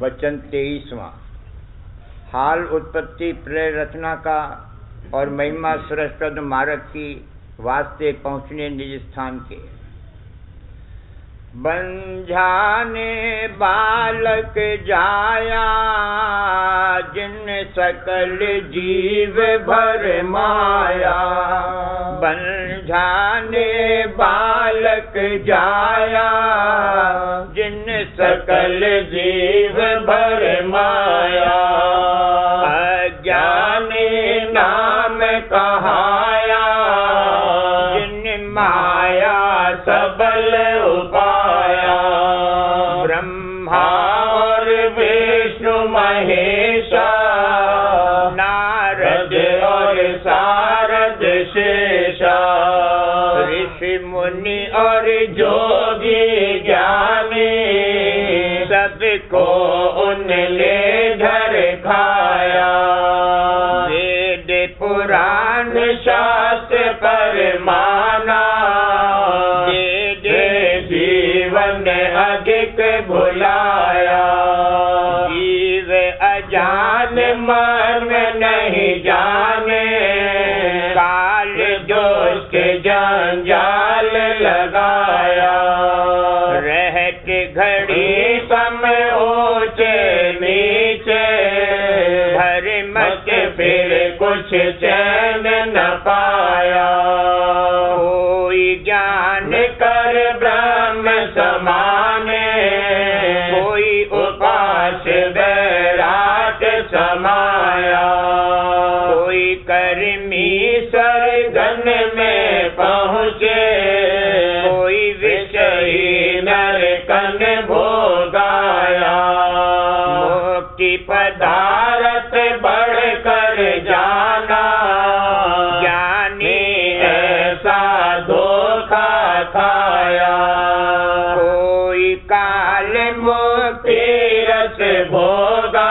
वचन 23वां। हाल उत्पत्ति प्रलय रचना का और महिमा सुरसप्रद मार्ग की वास्ते पहुँचने निज स्थान के। बंझाने बालक जाया जिन सकल जीव भर माया। बंझाने बालक जाया जिन सकल जीव भर माया। अज्ञानी नाम कहाया जिन माया सबल उपाया। ब्रह्मा और विष्णु महेशा नारद और सारद शेषा। ऋषि मुनि और जोगी ज्ञानी सबको उन ले धर खाया। वेद पुराण शास्त्र परमाना जीवन अधिक भुलाया। जीव अजान मन नहीं जाने काल दोष के जंजाल लगाया। रहत घड़ी समय ऊंचे नीचे भरम के फिर कुछ चैन न पाया। कोई ज्ञान कर ब्रह्म समाने कोई उपास बैराट समाया। कोई कर्मी स्वर्गन में पहुँचे कोई विषयी नरकन भोगाया। मुक्ति पदार्थ बढ़ कर जाना ज्ञानी ऐसा धोखा खाया। कोई काल मुक्ति रस भोगा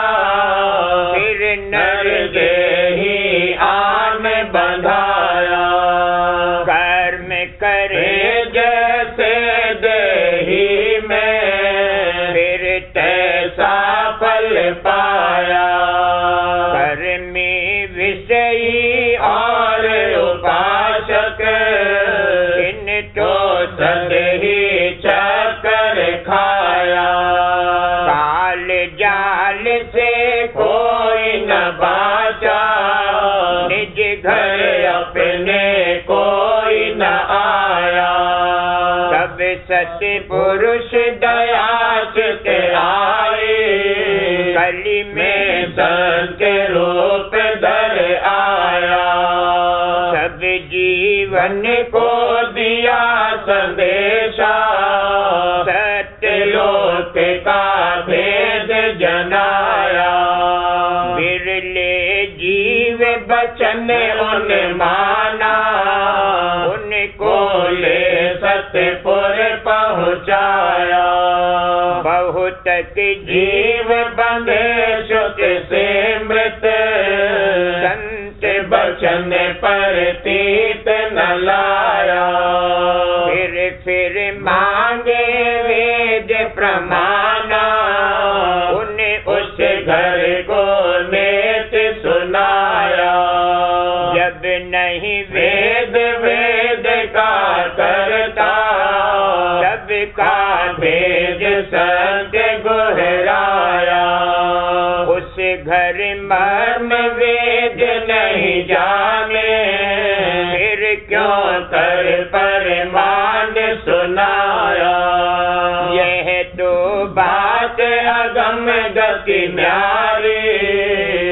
फिर नर देही आन बंधाया। कर्म करे जैसे देही में फिर तैसा फल पाया। कर्मी विषयी और उपासक इन तो सदही चक्कर खाया। काल जाल से कोई न बाचा निज घर अपने कोई न आया। सब सत्य पुरुष दया के आए कली में संत रूप धर आया। सब जीवन को दिया संदेशा सत्य लोक का भेद जनाया। बिरले जीव बचन उन माना उनको ले सतपुर पहुँचाया। बहुत जीव बंधे सुख से मृत संत बचन पर तीत न लाया। फिर मांगे वेद प्रमाना उन्हें उस घर को नेत सुनाया। जब नहीं वेद वेद का करता तब का भेद संत गुहराया। उस घर मर्म वेद नहीं जाने फिर क्यों कर परमान सुनाया। यह तो बात अगम गति न्यारी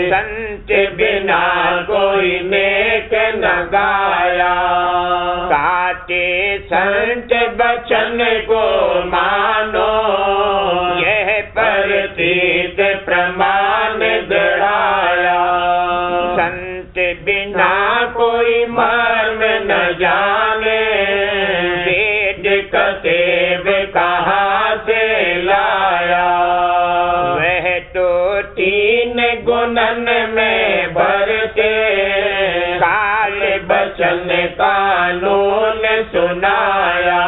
संत बिना कोई नेक न गाया। काटे संत बचन को मानो यह प्रतीत प्रमाण दृढ़ाया। संत बिना कोई मर्म न जाने वेद कतेब कहाँ से लाया। वह तो तीन गुणन में भरते काल बचन कानून सुनाया।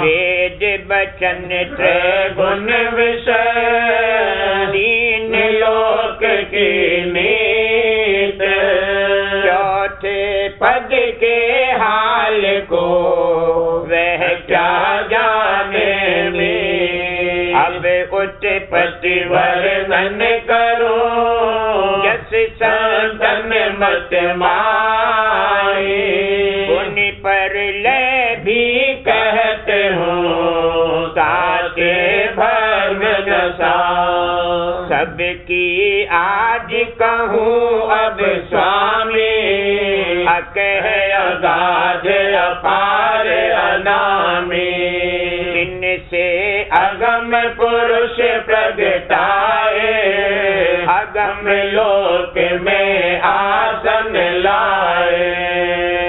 वेद बचन त्रैगुण विषय अब उत्पत्ति वर्णन करो जस संतन मत माए। उन पर ले भी कहते हो साचे भर्म दशा। सबकी आज कहूँ अब स्वामी अकह अगाध अपार अनामी। इनसे अगम पुरुष प्रगटाए अगम लोक में आसन लाए।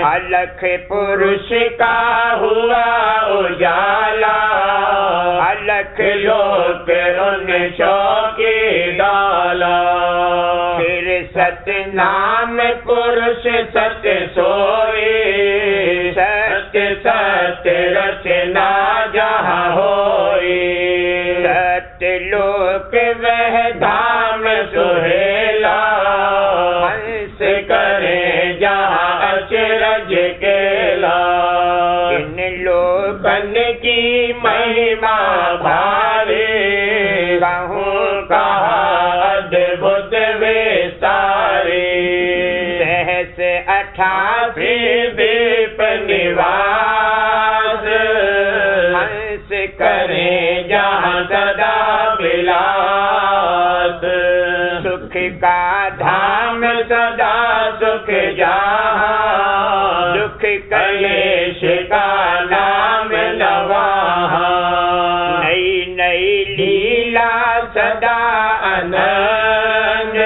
अलख पुरुष का हुआ उजाला अलख लोक उन चौकी डाला। फिर सत्य नाम पुरुष सत्य सोए सत्य सत्य रचना जहाँ होए। सत्य लोक वह धाम सुहेला हंस करे जहाँ अचरज केला। इन लोकन की महिमा भारी कहूँ कहा अद्भुत विस्तारी। सहस 88 दीप निवास हंस करे जहाँ सदा विलास। सुख का धाम सदा सुख जहाँ दुख कलेश का नाम नवाहा। नई नई लीला सदा आनंद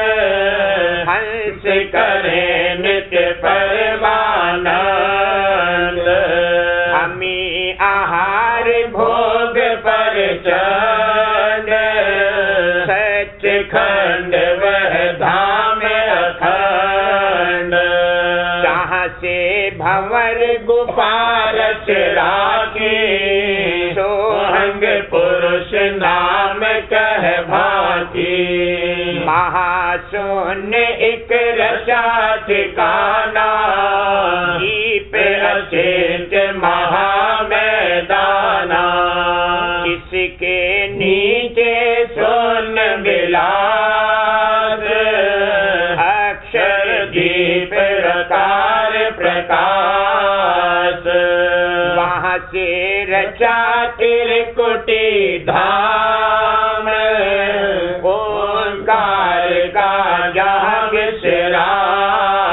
हंस करे नित्य परमानंद। हमी आहार भोग पर चंद सच खंड वह धाम अखंड। जहाँ से भंवर गुफा रच राखी सोहंग पुरुष नाम कह भाती। महाशून्य एक रचा ठिकाना दीप अचेत महामैदाना। इसके नीचे सोन विलास अक्षर दीप रकार प्रकाश। वहाँ से रचा त्रिकुटी धाम ओंकार का जहाँ विश्राम।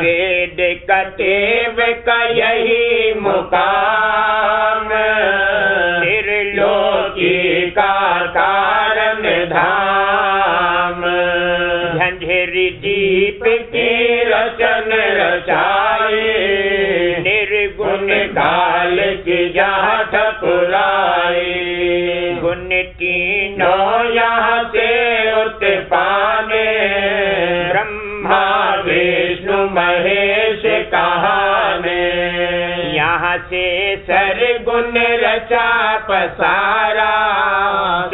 वेद कटेव का यही मुकाम त्रिलोकी का कारण धाम। झंझरी दीप की रचन रचाए निर्गुण काल की जहाँ ठकुराए। गुण तीनों यहाँ से उत्पाने ब्रह्मा विष्णु महेश कहाने। यहाँ से सरगुण रचा पसारा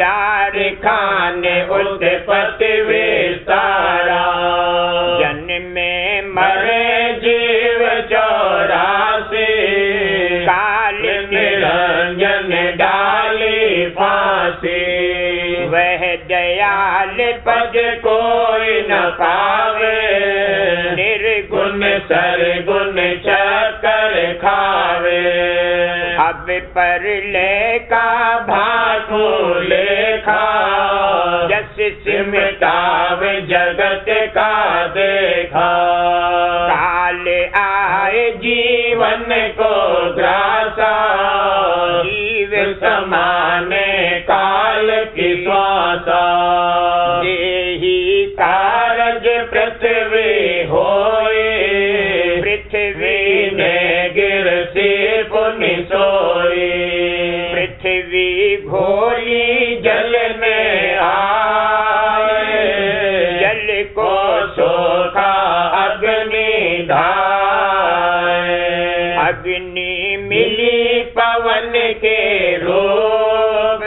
चार खाने उत्पत्ति विस्तारा। जन्म में मरे जीव 84 काल निरंजन डाली फांसी। वह दयाल पद कोई न पावे निर्गुण सरगुण चक्कर खावे। अब पर लेका भागो लेखा जस सिमटावे जगत का देखा। काल आए जीवन को ग्रासा जीव समाने काल की श्वासा। देही कारज पृथ्वी होए पृथ्वी ने गिर से पुनि सोए। पृथ्वी घोली जल में आए जल को सोखा अग्नि धाए। अग्नि मिली पवन के रूप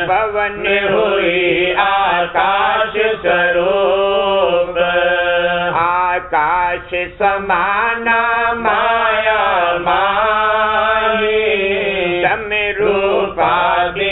पवन हुई आकाश स्वरूप। आकाश समाना माया माही तम रूपादि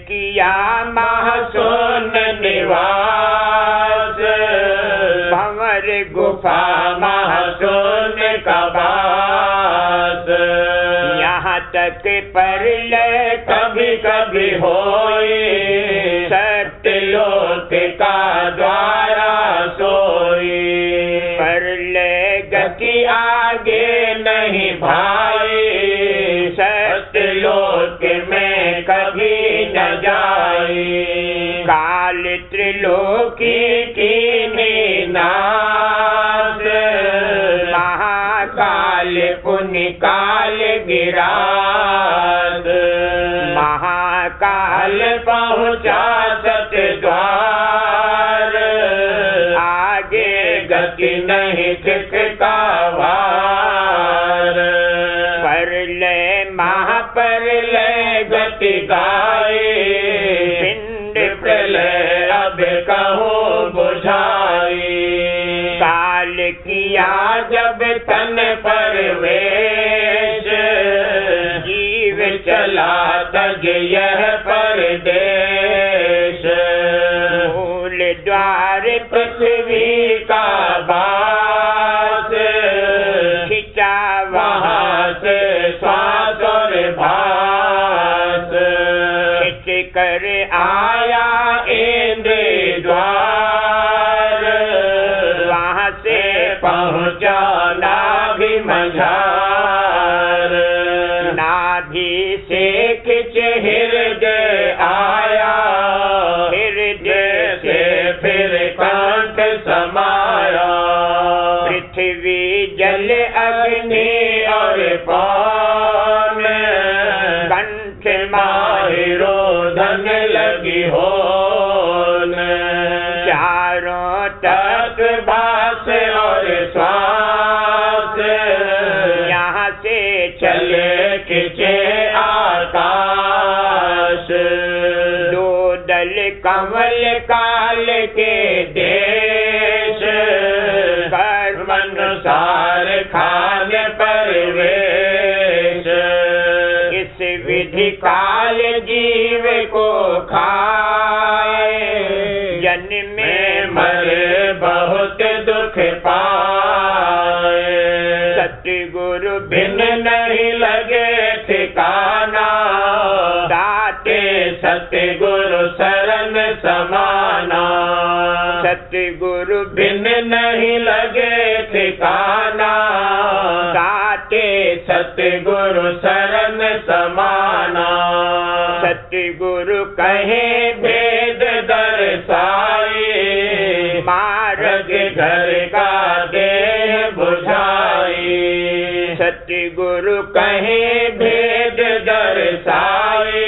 किया महासुन निवास, भंवर गुफा महासुन का वास। यहाँ तक परलय कभी कभी होए, सत्यलोक का द्वारा सोए। परलय गति आगे नहीं भाई, सत्यलोक में कभी न जाए। काल त्रिलोकी की नाश, महाकाल पुण्य काल गिरास। महाकाल पहुँचा सत्य द्वार, आगे गति नहीं छिटका वार। परलय महापरलय गति गाए, पिंड प्रलय अब कहूँ बुझाए। काल किया जब तन परवेश, जीव चला तज यह परदेश। मूल द्वार पृथ्वी का बास, खिंचा वहाँ से श्वास और भास। खिंच कर आया इंद्र द्वार, वहाँ से पहुँचा नाभि मझार। नाभि से खिंच हृदय आया, हृदय से फिर कंठ समाया। पृथ्वी जल अग्नि और पान, कंठ माहि रोदन लगी होन। चारों तक भास और श्वास, यहाँ से चले खिंचे आकाश। दो दल कमल काल के देश, कर्मानुसार खाने परवेश। इस विधि काल जीव को खाए, जन्मे मरे बहुत दुख पाए। सतगुरु बिन नहीं लगे ठिकाना, दाते सतगुरु शरण समाना। सतगुरु बिन नहीं लगे ठिकाना, दाते सतगुरु शरण समाना। सतगुरु कहे भेद दर्शाए, मार्ग घर का देह बुझाए। सतगुरु कहे भेद दर्शाए,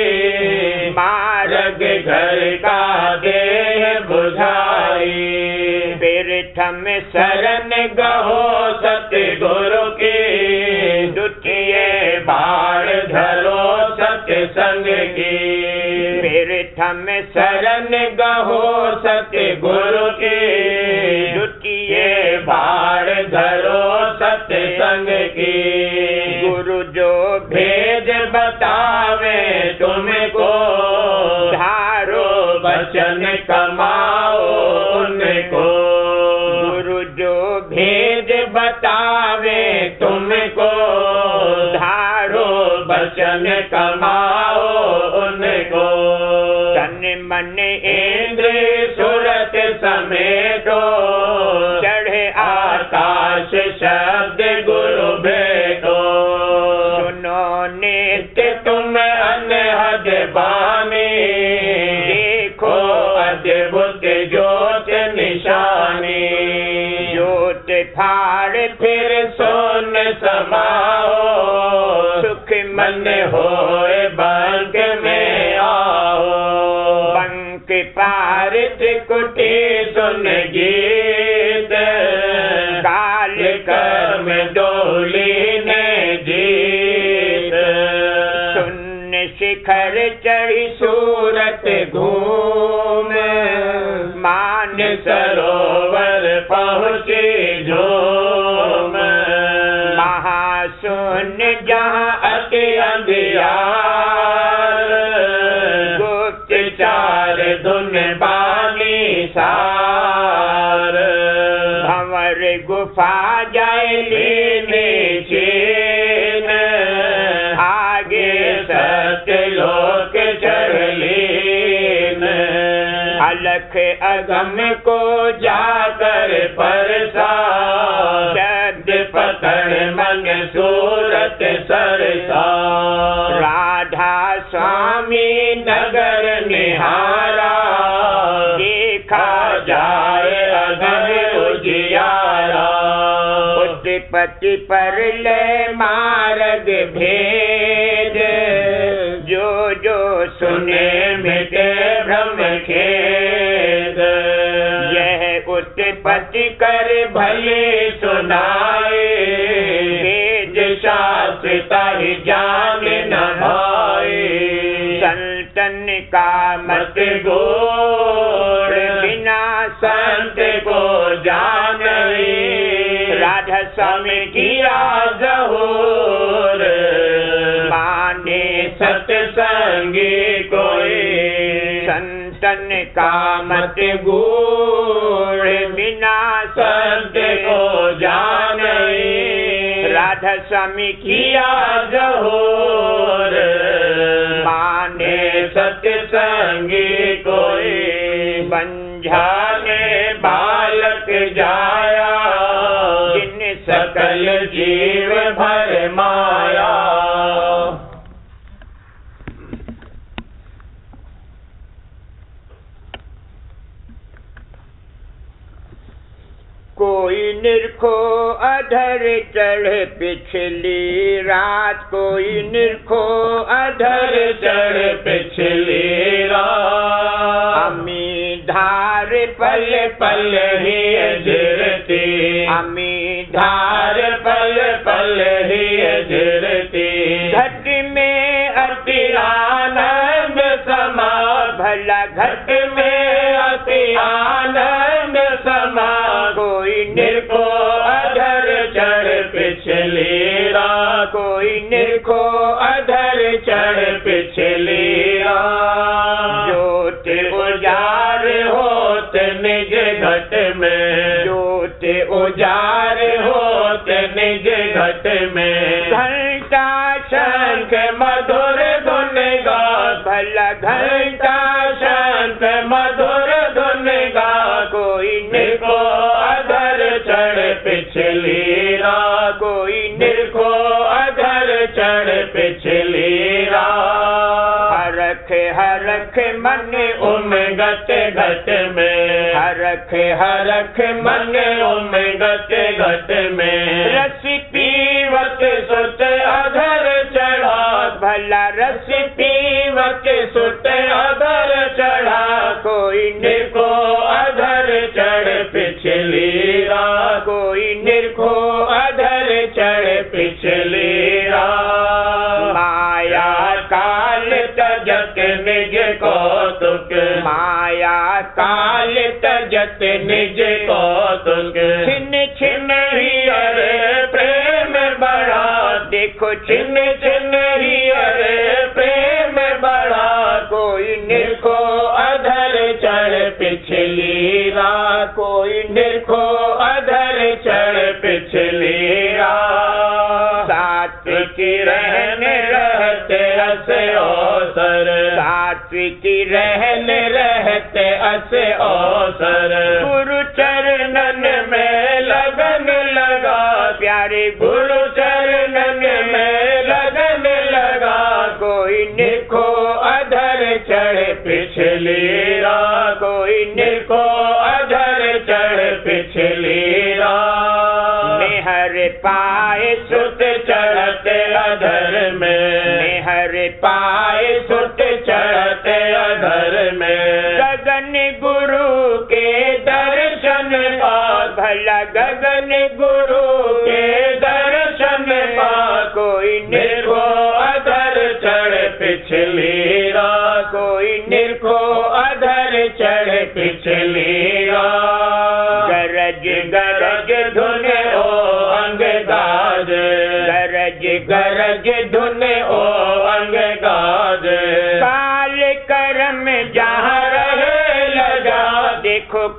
मार्ग घर का देह बुझाए। प्रथम शरण गहो सतगुरु की, द्वितीय बार धरो सत्संग की। प्रथम शरण गहो सतगुरु की, द्वितीय बार धरो सत्संग की। गुरु जो भेद बतावे तुमको, धारो वचन कमाओ उनको। गुरु जो भेद बतावे तुमको, धारो वचन कमाओ उनको। तन मन इंद्रिय सुरत समेटो, चढ़े आकाश शब्द गुरु भेटो। सुनो नित्य तुम अनहद बानी, देखो अद्भुत ज्योत निशानी। ज्योत फाड़ फिर सोन समाओ, सुख मन होए बंक में आओ। बंक पार त्रिकुटी सुन गीत, काल कर्म डोली ने जीत। सुन शिखर चढ़ी सूरत घूम, मान सरोवर पहुँची झूम। महाशून्य जहाँ अति अंधियार, गुप्त धुन बानी सार। भंवर गुफा जाए लीने चीन, आगे सत्यलोक चढ़लीन। अलख अगम को जाकर परसा, शब्द पकड़ मन सूरत सरसा। राधा स्वामी नगर निहारा, देखा जाए अगम उजियारा। उत्पत्ति पर ले मार्ग भेद, जो जो सुने मिटे भ्रम खेद। यह उत्पत्ति कर भले सुनाए, वेद शास्त्र ही जान न भाए। संतन का मत गोड़, बिना संत को जाने। राधा स्वामी किया जहूर, माने सत्संगी कोई। संतन का मत गोड़, बिना संत को जाने। राधा स्वामी किया जहूर, माने सत्संगी कोई। बंझाने बालक जाया, जिन सकल जीव भर माया। कोई निरखो अधर चढ़े पिछली रात, कोई निरखो अधर चढ़ पिछली रात। अमी धार पल पल ही गिरती, अमी धार पल पल ही गिरती। घट में अति आनंद समा, भला घट घट में अति आनंद समा। कोई निरखो अधर चढ़ पिछली रात, कोई निरखो अधर चढ़ पिछली रात। ज्योत उजार होत निज घट में, ज्योत उजार होत निज घट में। घंटा शंख मधुर धुन गा, भला घंटा शंख मधुर धुन गा। कोई निरखो अधर चढ़ पिछली रात, कोई निरखो अधर चढ़ पिछली रात। हरख हरख मन उमगत घट में, हरख हरख मन उमगत घट में। रस पीवत सुत अधर चढ़ा, भला रस पीवत सुत अधर चढ़ा। कोई निरखो अधर चढ़ पिछली रात, कोई निरखो अधर चढ़ पिछली रात। माया काल तजत निज कौतुक, माया काल तजत निज कौतुक। छिन छिन ही अरे प्रेम बढ़ा, देखो छिन छिन ही अरे प्रेम बढ़ा। कोई निरखो अधर चढ़ पिछली रात, कोई निरखो अधर चढ़ पिछली रात। सात्विकी रहने रहते अस अवसर, सात्विकी रहने रहते अस अवसर। गुरु चरणन में लगन लगा, प्यारे गुरु चरणन में लगन लगा। कोई निरखो अधर चढ़ पिछली रात, कोई निरखो अधर चढ़ पिछली रात। निहर पाए सुत चढ़ते अधर में, निहर पाए सुत चढ़ते अधर में। गगन गुरु के दर्शन पा, भला गगन गुरु के दर्शन पा। कोई निरखो अधर चढ़ पिछली रात, कोई निरखो अधर चढ़ पिछली रात। गरज गरज धुन ओ अंग गाज, गरज गरज धुन ओ अंग गाज। काल कर्म जहाँ रहे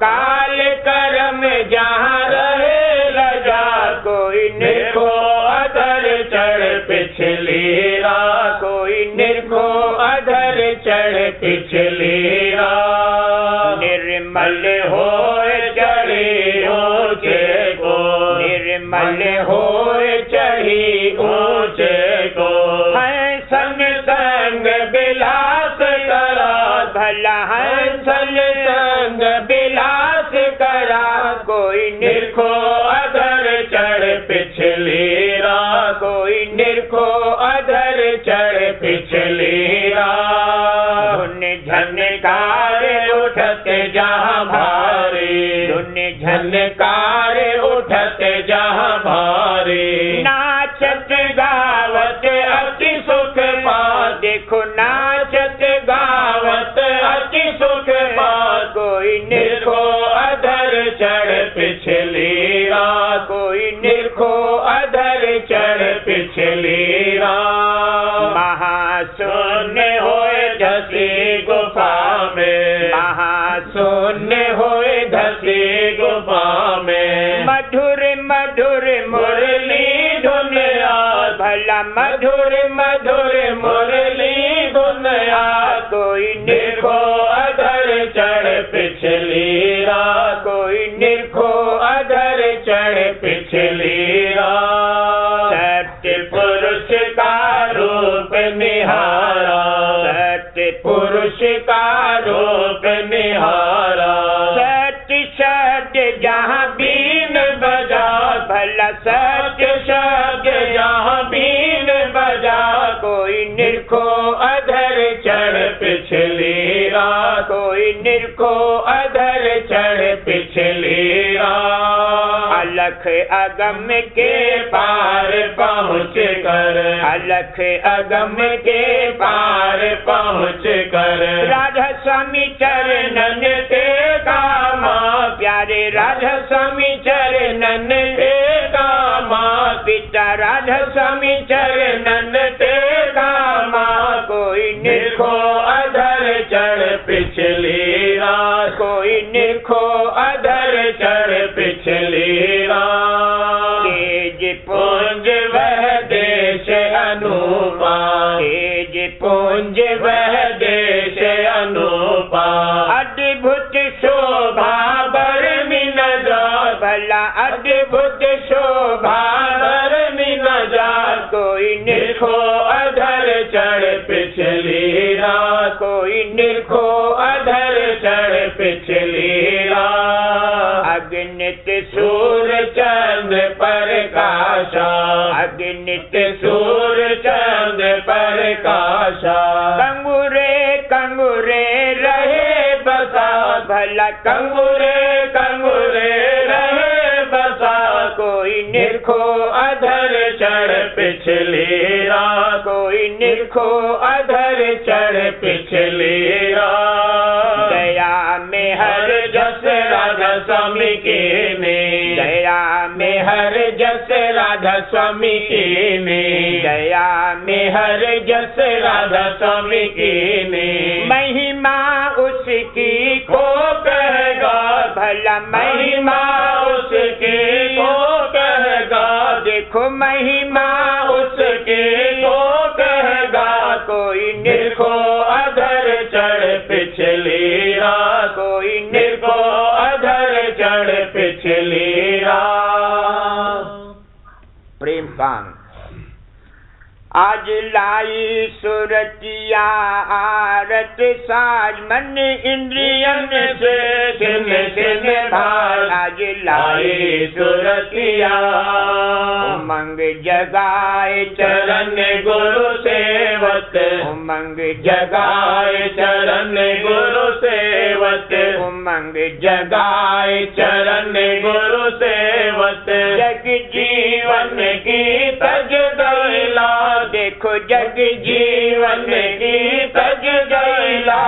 काल कर्म जहाँ रहे रजा, कोई निरखो अधर चढ़ पिछली राह, कोई निरखो अधर चढ़ पिछली राह। निर्मल होए चढ़ी ऊंचे को, निर्मल होए चढ़ी ऊंचे को। है संग संग बिलास करा, भला है संग बिलास करा। कोई निरखो अधर चढ़ पिछली राह, कोई निरखो अधर चढ़ पिछली राह। धुन झनकार उठते जहाँ भारी, धुन झनकार उठते जहाँ भारी। नाचत गावत अति सुख पा, देखो नाचत गावत अति सुख पा। कोई निरखो अधर चढ़ पिछली राह, कोई निरखो अधर चढ़ पिछली राह। महाशून्य होए धसी गुफा में, महाशून्य होए धसी गुफा में। मधुर मधुर मुरली धुन आ, भला मधुर मधुर मुरली धुन आ। कोई निरखो अधर चढ़ पिछली राह, कोई निरखो अधर चढ़ पिछली राह। सत्य पुरुष का रूप निहारा, सत्य पुरुष का रूप निहारा। सत्य शब्द जहाँ बीन बजा, भला सत्य शब्द जहाँ बीन बजा। कोई निरखो अधर चढ़ पिछली राह, कोई निरखो अधर चढ़ पिछली राह। अलख अगम के पार पहुँच कर, अलख अगम के पार पहुँच कर। राधा स्वामी चरणन ते कामा, प्यारे राधा स्वामी चरणन ते कामा। पिता राधा स्वामी चरणन ते कामा। कोई निरखो अधर चढ़ पिछली राह, कोई निरखो अधर चढ़ पिछली राह। तेज पुंज वह देश अनूपा, तेज पुंज वह देश अनूपा। अद्भुत शोभा बरमी न जा, भला अद्भुत शोभा बरमी न जा। कोई निरखो अधर चढ़ पिछली राह, कोई निरखो अधर चढ़ पिछली राह। अगणित सूर्य चंद्र प्रकाशा, अगणित सूर्य चंद्र प्रकाशा। कंगुरे कंगुरे रहे बसा, भला कंगुरे कंगुरे रहे बसा। कोई निरखो अधर चढ़ पिछली राह, कोई निरखो अधर चढ़ पिछली राह। दया में हर जस राधा स्वामी के ने, दया में हर जस राधा स्वामी के ने, दया में हर जस राधा स्वामी के ने। महिमा उसकी को कहेगा, भला महिमा उसकी को कहेगा। देखो महिमा उसके को कहेगा। कोई निरखो अधर चढ़ पिछली राह, कोई निरखो अधर चढ़ पिछली राह। प्रेम पान आज लाई सुरतिया आरत साज मन इंद्रियन से छिन छिन भाज। आज लाई सुरतिया उमंग जगाए चरण गुरु सेवत, उमंग जगाए चरण गुरु सेवत, उमंग जगाए चरण गुरु सेवत। जग जीवन की तज दैला, देखो जग जीवन की तज दैला।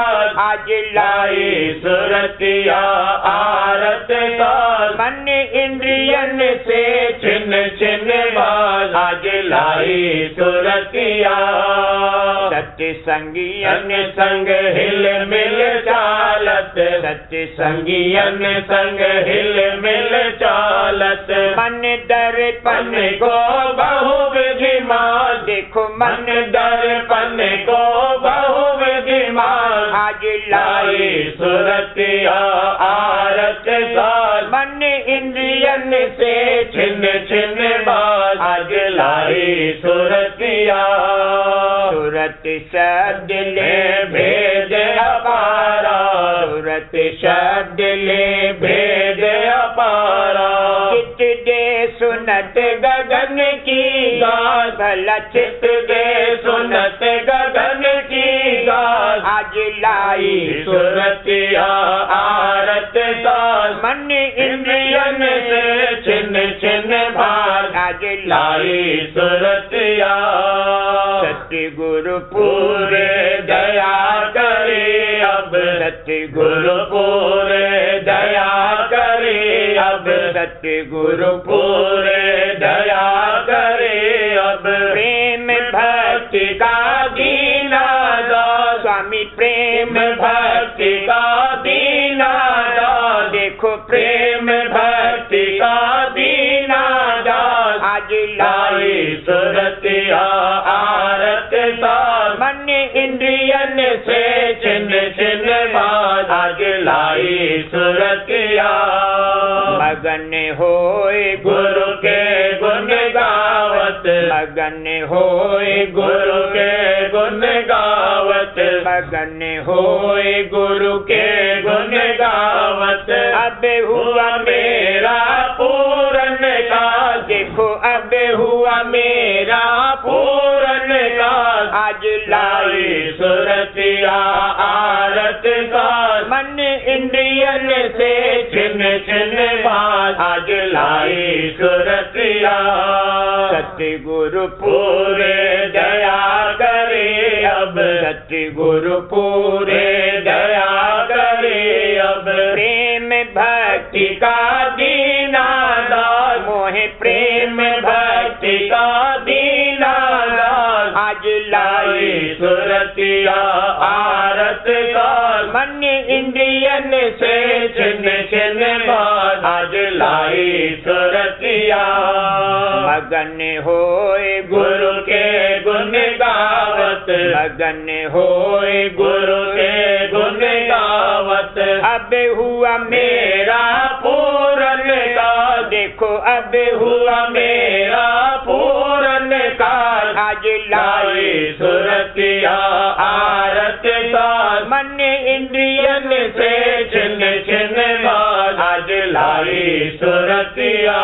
आज लाई सुरतिया आरत साज, मन इंद्रियन से छिन छिन बाज। आज लाई सुरतिया सत्य संगियन संग हिल मिल चालत, सत्य संगियन संग हिल मिल चालत मन दर्पण को बहुविधि मान देखो मन दर्पण को बहुविधि मान आज लाई सुरतिया आरत साज मन इंद्रियन से छिन्न छिन्न बाज आज लाई सुरतिया सूरत शब्द ले भेद अपारा सूरत शब्द ले भेद अपारा चित दे सुनत गगन की गाज भला चित दे सुनत गगन की गाज आज लाई सुरतिया आरत साज मन इंद्रियन से छिन्न छिन्न भाग आज लाई सुरतिया सत्य गुरु पूरे दया करे अब सत्य गुरु पूरे दया करे अब सत्य गुरु पूरे दया करे अब प्रेम भक्ति का दीना दास स्वामी प्रेम भक्ति का दीना दास देखो प्रेम भक्ति का दीना दास आज लाई सुरतिया आरत साज मन इंद्रियन से छिन्न छिन्न बाज आज लाई सुरतिया मगन होए गुरु के गुण गावत मगन होए गुरु के गुण गावत मगन होए गुरु के गुण गावत अब हुआ मेरा पूरन काज देखो अब हुआ मेरा पूरन काज आज लाई सुरतिया आरत साज मन इंद्रियन से छिन्न छिन्न बाज आज लाई सुरतिया सत्य गुरु पूरे दया करे अब सत्य गुरु पूरे दया करे अब प्रेम भक्ति का दीना दास मोहे प्रेम भक्ति का दीना दास आज लाई सुरतिया आरत साज मन इंद्रियन से छिन्न छिन्न बाज आज लाई सुरतिया मगन होए गुरु के गुण गावत मगन होए गुरु के गुण गावत अब हुआ मेरा पूरन काज देखो अब हुआ मेरा पूरन काज आज लाई सुरतिया आरत साज मन इंद्रियन से छिन्न छिन्न बाज आज लाई सुरतिया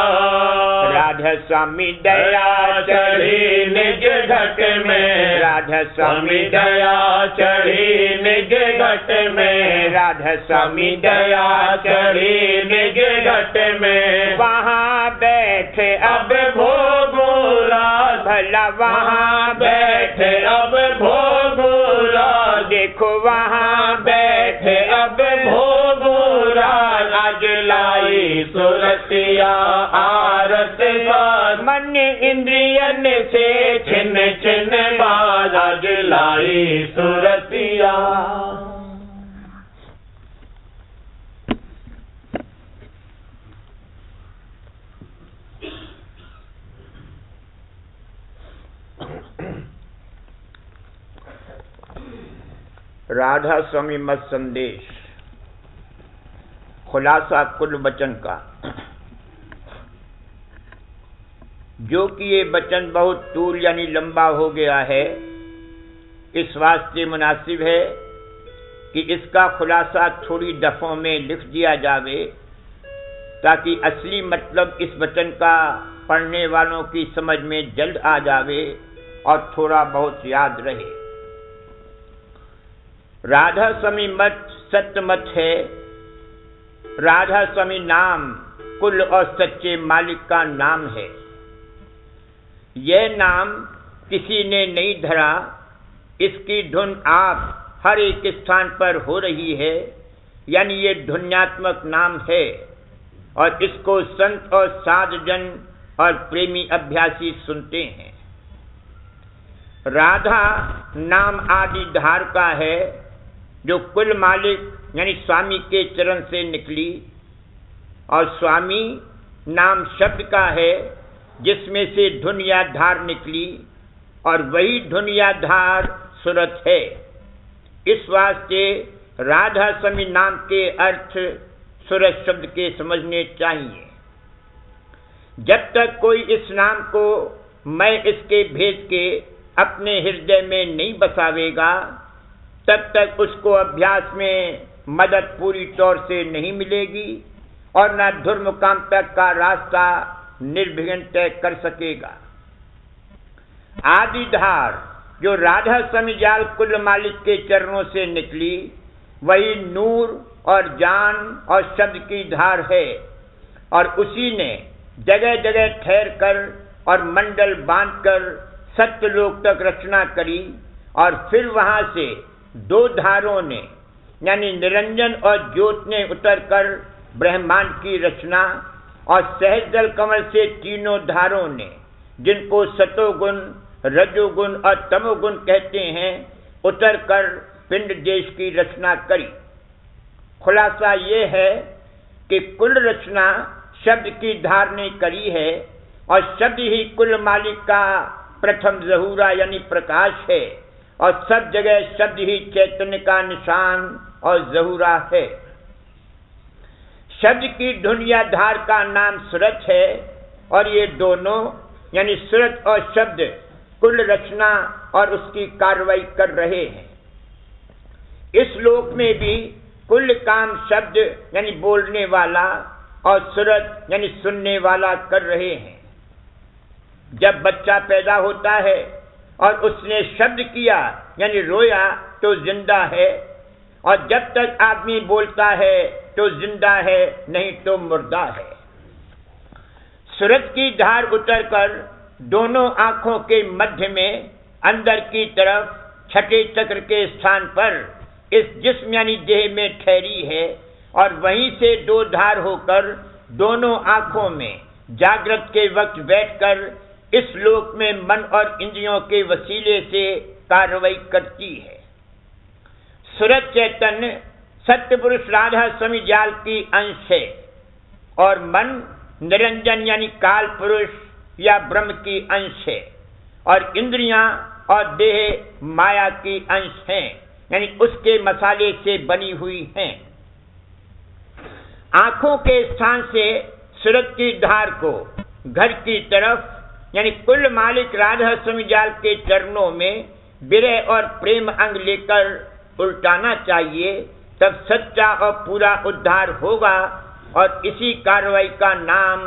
राधा स्वामी दया चढ़ी निज घट में राधा स्वामी दया चढ़ी निज घट में राधा स्वामी दया चढ़ी निज घट में वहाँ बैठे अब भोगुरा भला वहाँ बैठे अब भोगुरा देखो वहाँ बैठे अब भोगुरा आज लाई सुरतिया आरत साज मन इंद्रियन से छिन्न छिन्न बाज आज लाई सुरतिया राधा स्वामी मत संदेश खुलासा कुल वचन का। जो कि ये वचन बहुत तूल यानी लंबा हो गया है, इस वास्ते मुनासिब है कि इसका खुलासा थोड़ी दफों में लिख दिया जावे, ताकि असली मतलब इस वचन का पढ़ने वालों की समझ में जल्द आ जावे और थोड़ा बहुत याद रहे। राधा स्वामी मत सत्य मत है। राधा स्वामी नाम कुल और सच्चे मालिक का नाम है। यह नाम किसी ने नहीं धरा, इसकी धुन आप हर एक स्थान पर हो रही है, यानी ये ध्वन्यात्मक नाम है और इसको संत और साधजन और प्रेमी अभ्यासी सुनते हैं। राधा नाम आदि धार का है, जो कुल मालिक यानी स्वामी के चरण से निकली, और स्वामी नाम शब्द का है जिसमें से धुन या धार निकली, और वही धुन या धार सुरत है। इस वास्ते राधा स्वामी नाम के अर्थ सुरत शब्द के समझने चाहिए। जब तक कोई इस नाम को मैं इसके भेद के अपने हृदय में नहीं बसावेगा, तब तक उसको अभ्यास में मदद पूरी तौर से नहीं मिलेगी और न धर्मकाम तक का रास्ता निर्विघ्न तय कर सकेगा। आदिधार जो राधा स्वामी जाल कुल मालिक के चरणों से निकली, वही नूर और जान और शब्द की धार है, और उसी ने जगह जगह ठहर कर और मंडल बांधकर सत्यलोक तक रचना करी, और फिर वहां से दो धारों ने यानी निरंजन और ज्योत ने उतरकर ब्रह्मांड की रचना, और सहज जल कमल से तीनों धारों ने, जिनको सतोगुण, रजोगुण और तमोगुण कहते हैं, उतरकर पिंड देश की रचना करी। खुलासा ये है कि कुल रचना शब्द की धार ने करी है, और शब्द ही कुल मालिक का प्रथम जहूरा यानी प्रकाश है, और सब जगह शब्द ही चैतन्य का निशान और जहूरा है। शब्द की धुन या धार का नाम सुरत है, और ये दोनों यानी सुरत और शब्द कुल रचना और उसकी कार्रवाई कर रहे हैं। इस लोक में भी कुल काम शब्द यानी बोलने वाला और सुरत यानी सुनने वाला कर रहे हैं। जब बच्चा पैदा होता है और उसने शब्द किया यानी रोया तो जिंदा है, और जब तक आदमी बोलता है तो जिंदा है, नहीं तो मुर्दा है। सुरत की धार उतरकर दोनों आंखों के मध्य में अंदर की तरफ छठे चक्र के स्थान पर इस जिस्म यानी देह में ठहरी है, और वहीं से दो धार होकर दोनों आंखों में जागृत के वक्त बैठकर इस लोक में मन और इंद्रियों के वसीले से कार्रवाई करती है। सुरत चैतन्य सत्य पुरुष राधा स्वामी जाल की अंश है, और मन निरंजन यानी काल पुरुष या ब्रह्म की अंश है, और इंद्रियां और देह माया की अंश हैं, यानी उसके मसाले से बनी हुई हैं। आंखों के स्थान से सुरत की धार को घर की तरफ यानी कुल मालिक राधा स्वामी जाल के चरणों में विरह और प्रेम अंग लेकर उल्टाना चाहिए, तब सच्चा और पूरा उद्धार होगा, और इसी कार्रवाई का नाम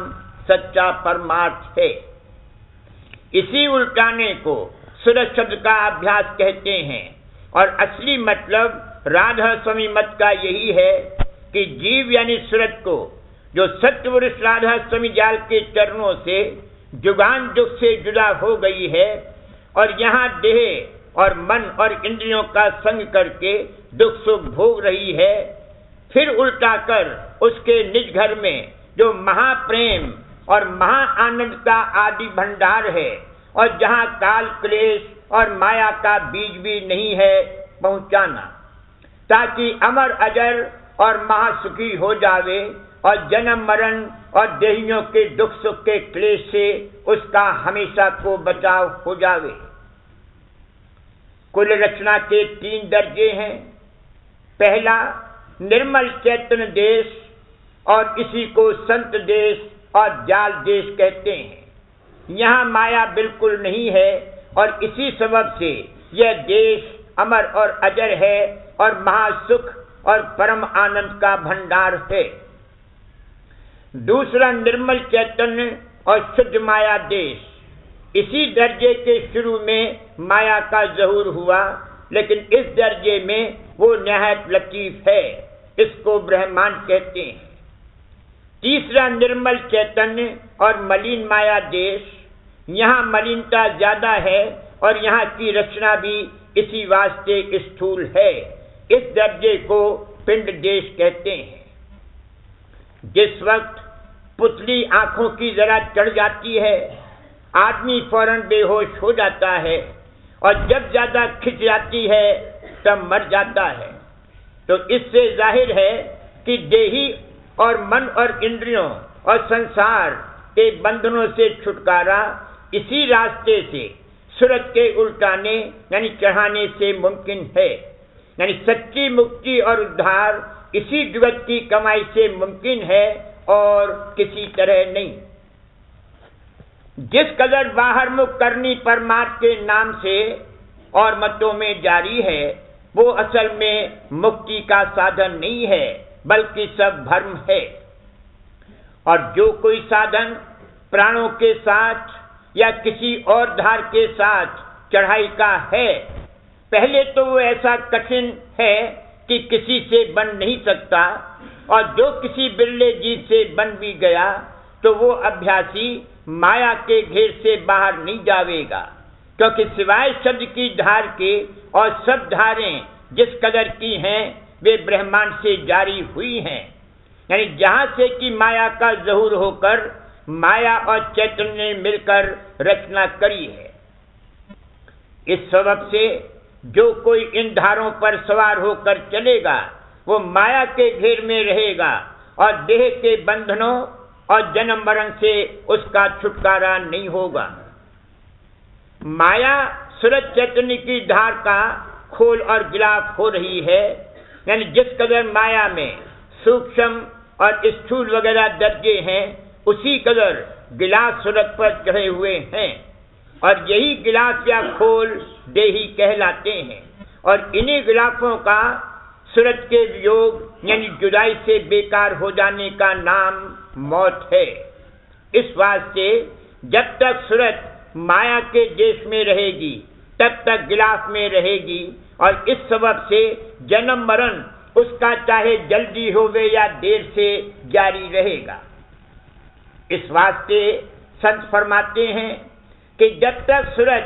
सच्चा परमार्थ है। इसी उल्टाने को सुरत शब्द का अभ्यास कहते हैं, और असली मतलब राधा स्वामी मत का यही है कि जीव यानी सुरत को जो सत्य पुरुष राधा स्वामी जाल के चरणों से जुगान जुग से जुदा हो गई है, और यहाँ देह और मन और इंद्रियों का संग करके दुख सुख भोग रही है, फिर उल्टा कर उसके निज घर में जो महाप्रेम और महा आनंद का आदि भंडार है, और जहाँ काल क्लेश और माया का बीज भी नहीं है, पहुंचाना, ताकि अमर अजर और महासुखी हो जावे, और जन्म मरण और देहियों के दुख सुख के क्लेश से उसका हमेशा को बचाव हो जावे। कुल रचना के 3 दर्जे हैं। पहला निर्मल चैतन्य देश, और इसी को संत देश और जाल देश कहते हैं। यहाँ माया बिल्कुल नहीं है, और इसी सबब से यह देश अमर और अजर है, और महासुख और परम आनंद का भंडार है। दूसरा निर्मल चैतन्य और शुद्ध माया देश, इसी दर्जे के शुरू में माया का ज़हूर हुआ, लेकिन इस दर्जे में वो निहायत लतीफ है, इसको ब्रह्मांड कहते हैं। तीसरा निर्मल चैतन्य और मलिन माया देश, यहाँ मलिनता ज्यादा है, और यहाँ की रचना भी इसी वास्ते स्थूल है। इस दर्जे को पिंड देश कहते हैं। जिस वक्त पुतली आंखों की जरा चढ़ जाती है, आदमी फौरन बेहोश हो जाता है, और जब ज्यादा खिंच जाती है तब मर जाता है। तो इससे जाहिर है कि देही और मन और इंद्रियों और संसार के बंधनों से छुटकारा इसी रास्ते से सूरत के उल्टाने यानी चढ़ाने से मुमकिन है। यानी सच्ची मुक्ति और उद्धार इसी जगत की कमाई से मुमकिन है और किसी तरह नहीं। जिस कदर बाहर मुख करनी परमार्थ के नाम से और मतों में जारी है, वो असल में मुक्ति का साधन नहीं है, बल्कि सब भ्रम है। और जो कोई साधन प्राणों के साथ या किसी और धार के साथ चढ़ाई का है, पहले तो वो ऐसा कठिन है कि किसी से बन नहीं सकता, और जो किसी बिरले जीव से बन भी गया तो वो अभ्यासी माया के घेर से बाहर नहीं जावेगा, क्योंकि सिवाय शब्द की धार के और सब धारें जिस कदर की हैं वे ब्रह्मांड से जारी हुई हैं। यानी जहां से कि माया का ज़हूर होकर माया और चैतन्य ने मिलकर रचना करी है। इस सबब से जो कोई इन धारों पर सवार होकर चलेगा वो माया के घेर में रहेगा और देह के बंधनों और जन्म मरण से उसका छुटकारा नहीं होगा। माया सूरज चैतन्य की धार का खोल और गिलाफ हो रही है। यानी जिस कदर माया में सूक्ष्म और स्थूल वगैरह दर्जे हैं, उसी कदर गिलाफ सूरज पर चढ़े हुए हैं, और यही गिलाफ या खोल देही कहलाते हैं। और इन्हीं गिलाफों का सूरज के वियोग यानी जुदाई से बेकार हो जाने का नाम मौत है। इस वास्ते जब तक सूरज माया के देश में रहेगी तब तक गिलाफ में रहेगी, और इस सबब से जन्म मरण उसका चाहे जल्दी होवे या देर से जारी रहेगा। इस वास्ते संत फरमाते हैं कि जब तक सूरज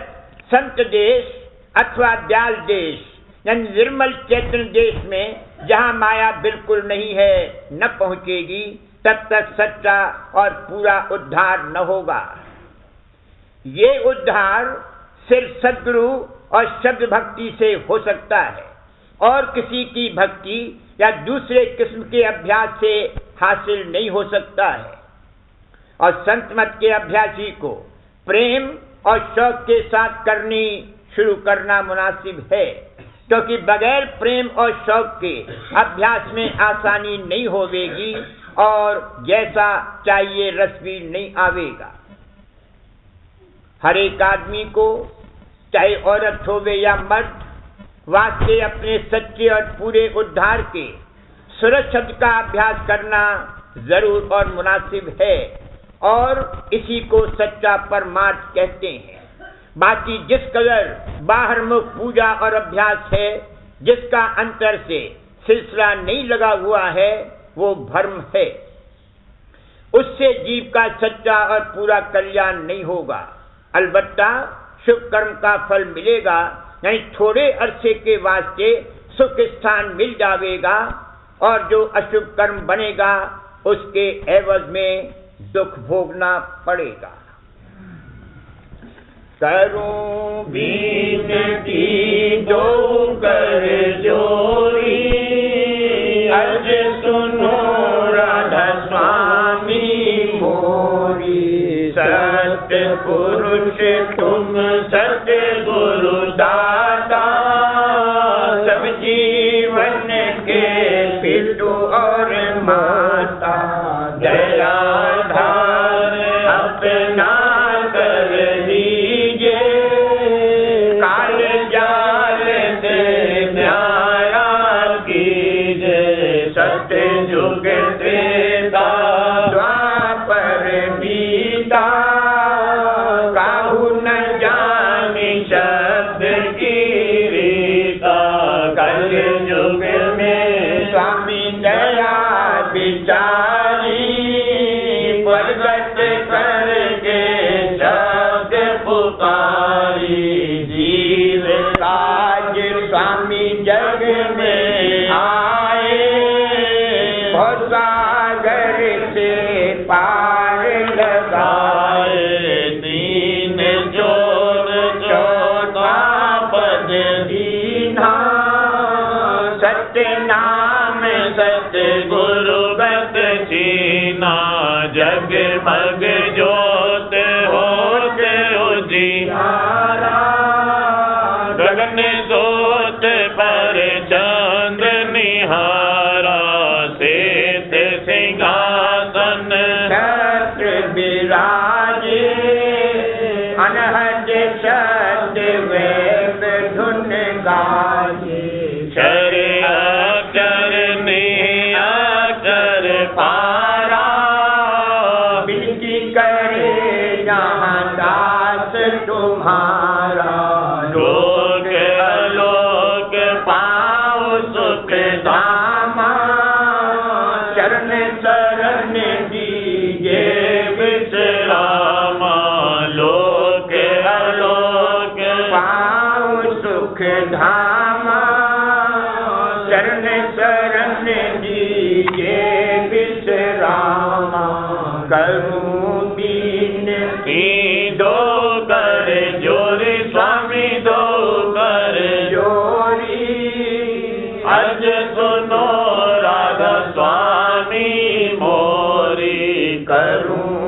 संत देश अथवा दयाल देश यानी निर्मल चैतन्य देश में जहां माया बिल्कुल नहीं है न पहुंचेगी, तब तक सच्चा और पूरा उद्धार न होगा। ये उद्धार सिर्फ सद्गुरु और शब्द भक्ति से हो सकता है, और किसी की भक्ति या दूसरे किस्म के अभ्यास से हासिल नहीं हो सकता है। और संत मत के अभ्यासी को प्रेम और शौक के साथ करनी शुरू करना मुनासिब है, क्योंकि बगैर प्रेम और शौक के अभ्यास में आसानी नहीं होवेगी और जैसा चाहिए रस भी नहीं आवेगा। हर एक आदमी को चाहे औरत होवे या मर्द वास्ते अपने सच्चे और पूरे उद्धार के सूरज शब्द का अभ्यास करना जरूर और मुनासिब है, और इसी को सच्चा परमार्थ कहते हैं। बाकी जिस कदर बाहर मुख पूजा और अभ्यास है, जिसका अंतर से सिलसिला नहीं लगा हुआ है, वो भ्रम है। उससे जीव का सच्चा और पूरा कल्याण नहीं होगा। अलबत्ता शुभ कर्म का फल मिलेगा, यानी थोड़े अरसे के वास्ते सुख स्थान मिल जाएगा, और जो अशुभ कर्म बनेगा उसके एवज में दुख भोगना पड़ेगा। करूं बीनती जो कर जोरी, अर्ज सुनो राधा स्वामी मोरी। सत्य पुरुष तुम सत्य गुरु दाता, सब जीवन के पितु और माता। दयाधार अपना कर लीजिए, काल जाल से न्याया कीजिए। सत्य युग त्रेता द्वापर बीता, काहू न जानी शब्द की रीता। कल युग में स्वामी दया नाम सतगुरु गुरुगत छीना जगमग जोत होत उजियारा गगन सोत पर चंद्र निहारा सेत सिंहासन छत्र विराजे अनहद शब्द वेद धुन गाजे क्षर अक्षर निअक्षर पारा विनती करे जहाँ दास तुम्हारा लोक अलोक पाओ सुख धामा चरण शरण दीजे विश्रामा लोक अलोक पाओ सुख धामा चरण शरण दीजे विश्रामा करूं दीन दो कर जोरी स्वामी दो कर जोरी अज सुनो राधा स्वामी मोरी करूं